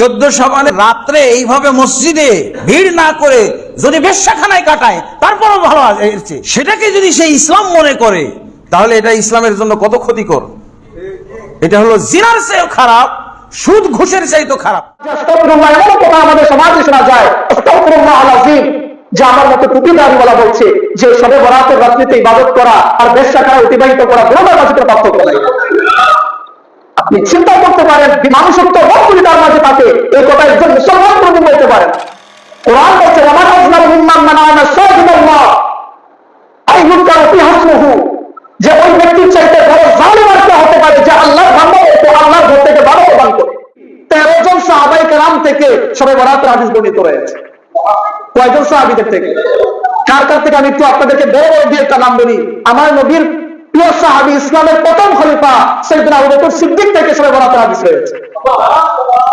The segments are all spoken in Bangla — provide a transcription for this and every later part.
14 শাবানের রাত্রে এইভাবে মসজিদে ভিড় না করে যদি বেশ্যাখানায় কাটায় তারপরও ভালো আছে, সেটাকে যদি সে ইসলাম মনে করে তাহলে এটা ইসলামের জন্য কত ক্ষতিকর। এটা হলো জিনার চেয়েও খারাপ, সুদ ঘুষের চাইতেও খারাপ। আমাদের সমাজে শোনা যায় যে আমার মতো টুপিদারিওয়ালা বলছে যে সবে বরাতের রাত্রিতে ইবাদত করা আর বেশ্যাখানায় অতিবাহিত করা দুটোর মাঝে কোনো পার্থক্য নাই। আপনি চিন্তা করতে পারেন মানুষত্ব বক্তব্য তার মাঝে থাকে, এই কথা একজন মুসলমান প্রতি বলতে পারেন। কোরআন বলছে আমার আজলাম ইম্মান মানানা সাহিবাল্লাহ আইয়ুকার ফি হাসমুহু, যে ওই ব্যক্তির চাইতে বড় জালিম আর কে হতে পারে যে আল্লাহর বান্দা ও আল্লাহর ঘর থেকে বারো প্রদান করে। 13 জন সাহাবায়ে কেরাম থেকে সবে বরাতের হাদিস বর্ণিত হয়েছে। কয়জন সাহাবীদের থেকে? কার কার থেকে? আমি একটু আপনাদেরকে বড় বড় দিয়ে একটা নাম বলি। আমার নবীর প্রিয় সাহাবী, ইসলামের প্রথম খলিফা সাইয়েদনা আবু বকর সিদ্দিক থেকে সবে বরাতের হাদিস হয়েছে।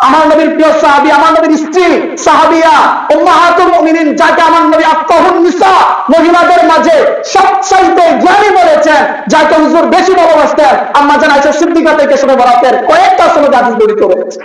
আমার নবীর প্রিয় সাহাবী, আমার নবীর স্ত্রী সাহাবিয়া উম্মাহাতুল মুমিনিন, যাকে আমার নবী আফতাহুন নিসা, মহিলাদের মাঝে সবচাইতে জ্ঞানী বলেছেন, যাকে হুজুর বেশি ভালোবাসতেন, আম্মা জান আয়েশা সিদ্দিকা থেকে সবে বরাতের কয়েকটা সনদ হাদিস বর্ণিত হয়েছে।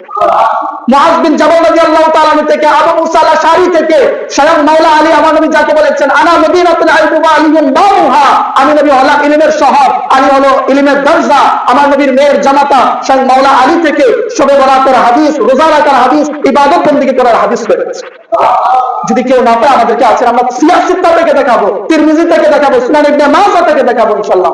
মুআজ বিন জাবাল রাদিয়াল্লাহু তাআলা থেকে, আবু মুসা আল-আশআরী থেকে, স্বয়ং মাওলা আলী আমার নবী যাকে বলেছেন আনা মদিনাতুল ইলমি ওয়া আলিয়ুন বাবুহা, আমি নবী হলাম ইলমের শহর, আলী হলো ইলমের দরজা। আমার নবীর মেয়ের জামাতা স্বয়ং মাওলা আলী থেকে সবে বরাতের হাদিস, রোজা রাখার হাদিস, ইবাদত বন্দেগী করার হাদিস রয়েছে। যদি কেউ না পায় আমাদেরকে আছে, আমরা সিয়াসিত্তা থেকে দেখাবো, তিরমিজি থেকে দেখাবো, সুনান ইবনে মাজাহ থেকে দেখাবো ইনশাআল্লাহ।